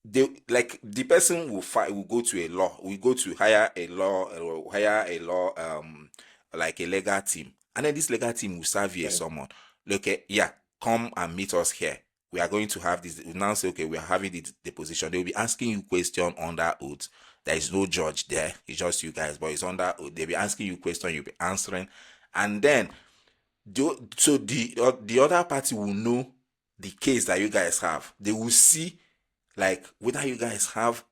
They, like, the person will fight, will go to a law, will go to hire a law, like a legal team, and then this legal team will serve you a Yeah. someone. Look, yeah, come and meet us here. We are going to have this. We now say, okay, we are having the deposition. They will be asking you question under oath. There is no judge there. It's just you guys, but it's under oath. They'll be asking you question. You'll be answering, and then the other party will know the case that you guys have. They will see, like, whether you guys have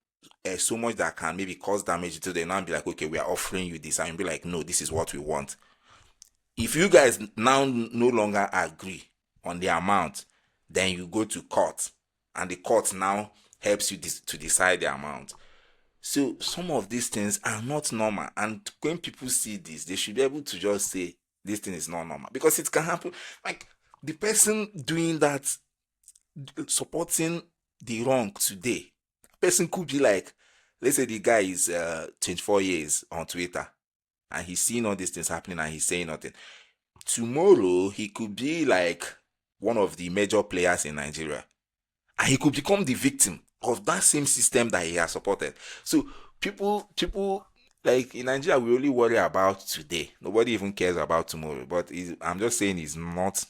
so much that can maybe cause damage to them, and be like, okay, we are offering you this, and be like, no, this is what we want. If you guys now no longer agree on the amount, then you go to court, and the court now helps you to decide the amount. So some of these things are not normal, and when people see this, they should be able to just say this thing is not normal, because it can happen. Like, the person doing that, supporting the wrong today, person could be like, let's say the guy is 24 years on Twitter, and he's seeing all these things happening and he's saying nothing. Tomorrow he could be like one of the major players in Nigeria, and he could become the victim of that same system that he has supported. So people like in Nigeria, we only worry about today. Nobody even cares about tomorrow. But I'm just saying, it's not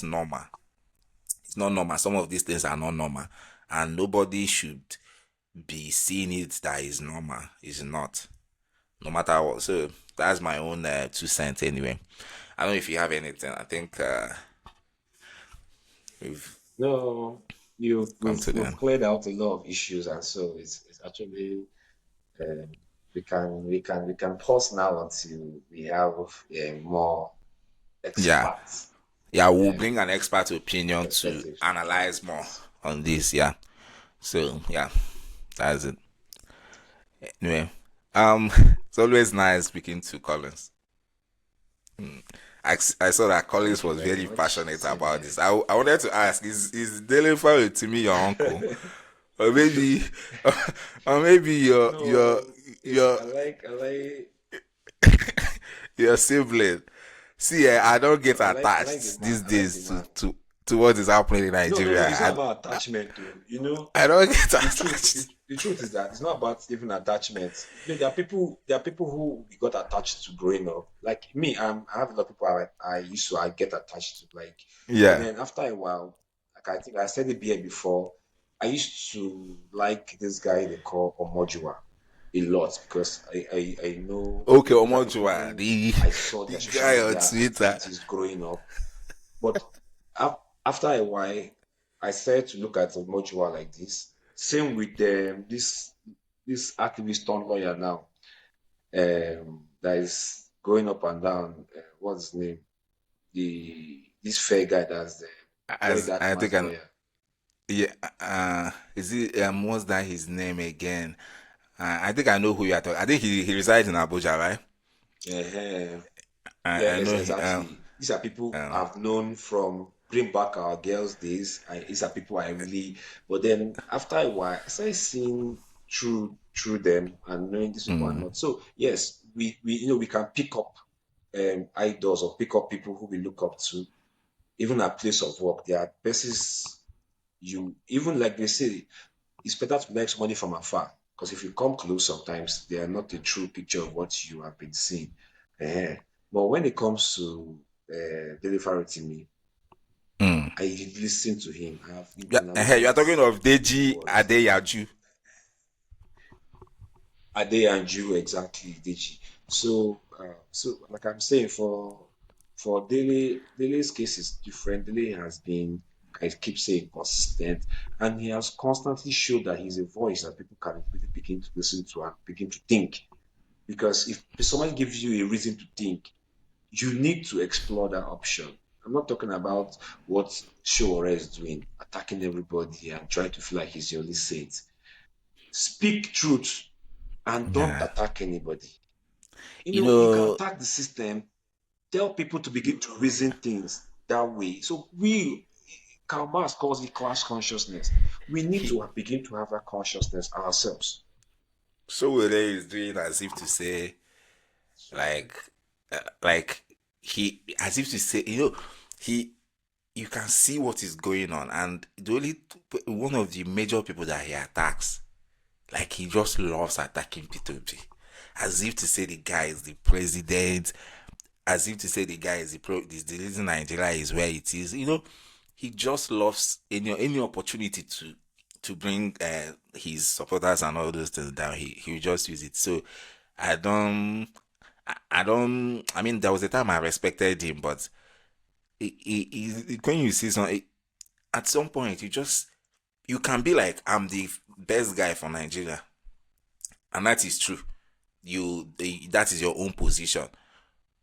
normal. It's not normal. Some of these things are not normal, and nobody should be seeing it that is normal. It's not, no matter what. So that's my own 2 cents anyway. I don't know if you have anything. I think we've No, you come we've to the we've end. cleared out a lot of issues, and so it's actually um, we can pause now until we have more Yeah. experts Yeah, we'll um, bring an expert opinion to perspective to come analyze into more this. on this. Yeah. So yeah, that's it. Anyway, it's always nice speaking to Collins. I saw that Collins Thank you was very very much. passionate Same about here. this. I wanted to ask, is Dele Farotimi your uncle, or maybe, or maybe No, it's your I like your sibling? See, I don't no get I like the attached man. these I like the days man. to what is happening in No. Nigeria. It's not about attachment, though. I don't get The truth, the, attached. the truth is that it's not about even attachment. There are people who we got attached to growing up. Like me, I have a lot of people I get attached to. Like, but Yeah. then after a while, like I think I said it here before, I used to like this guy they call Omojua a lot because I know Okay, these are people Omojua, who the I saw the their social guy on media Twitter. activities growing up. But after a while, I started to look at Omojua like this. Same with this activist turned lawyer now, that is going up and down. What's his name? This fair guy that's the Joy As That I think, Man's lawyer. yeah, is it what's that his name again? I think I know who you are talking. I think he resides in Abuja, right? uh I Yes, know he exactly. These are people um I've known from Bring Back Our Girls days. These are people I really, but then after a while, I started seeing through them and knowing these people are mm, not. So yes, we can pick up idols or pick up people who we look up to, even at place of work. There are places you even like they say it's better to like somebody from afar because if you come close, sometimes they are not a true picture of what you have been seeing. uh But when it comes to Dele Farotimi, mm. I listen to him. I have Yeah, you are talking internalized of Deji what Adeyaju. Ade and you exactly, Deji. So like I'm saying, for Dele's case is different. Dele has been, I keep saying, consistent, and he has constantly showed that he's a voice that people can really begin to listen to and begin to think. Because if someone gives you a reason to think, you need to explore that option. I'm not talking about what Showore is doing, attacking everybody and trying to feel like he's the only saint. Speak truth and don't Yeah. attack anybody. You You can know, attack the system, tell people to begin to reason things that way. So Karl Marx calls it class consciousness. We need he to begin to have that consciousness ourselves. Sowore is doing as if to say, like, like he, as if to say, he, you can see what is going on, and the only one of the major people that he attacks, like he just loves attacking P2P, as if to say the guy is the president, as if to say the guy is the reason Nigeria is where it is. He just loves any opportunity to bring his supporters and all those things down. He will just use it. So I don't. I don't. I mean, there was a time I respected him, but when you see some, at some point you can be like, I'm the best guy for Nigeria, and that is true. That is your own position.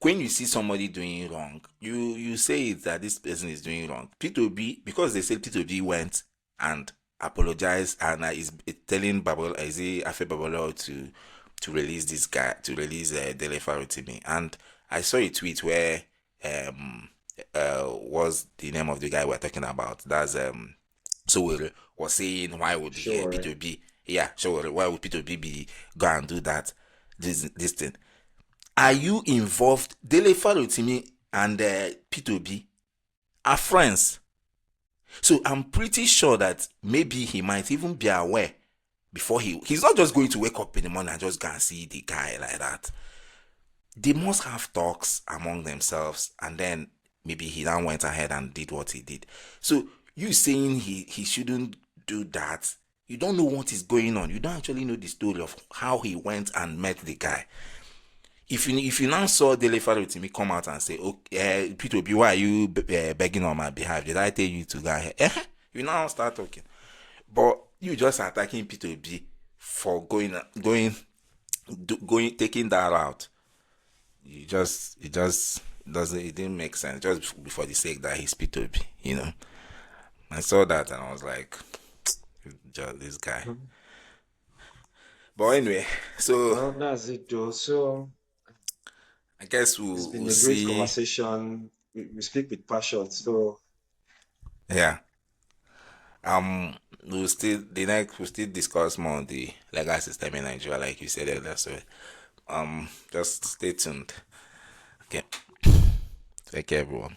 When you see somebody doing wrong, you say it that this person is doing wrong. P2B, because they said P2B went and apologized and is telling Babalola, is it Afe Babalola to release this guy, to release Dele Farotimi. And I saw a tweet where um was the name of the guy we're talking about. That's so was saying, why would the Sure. P2B, yeah, sure, why would P2B be go and do that, this thing? Are you involved? Dele Farotimi and P2B are friends. So I'm pretty sure that maybe he might even be aware before he's not just going to wake up in the morning and just go and see the guy like that. They must have talks among themselves, and then maybe he then went ahead and did what he did. So you saying he shouldn't do that, you don't know what is going on. You don't actually know the story of how he went and met the guy. If you now saw Dele Farotimi come out and say, okay, P2B, why are you begging on my behalf? Did I tell you to go ahead? You now start talking. But you just attacking P2B for taking that route. It just doesn't, it didn't make sense. Just for the sake that he's P2B. I saw that and I was like, just this guy. Mhm. But anyway, so Well, that's it, Joe. So I guess it's we'll been a great see. conversation. We speak with passion. So Yeah. We'll still discuss more on the legal system in Nigeria, like you said earlier. So just stay tuned. Okay. Take care, everyone.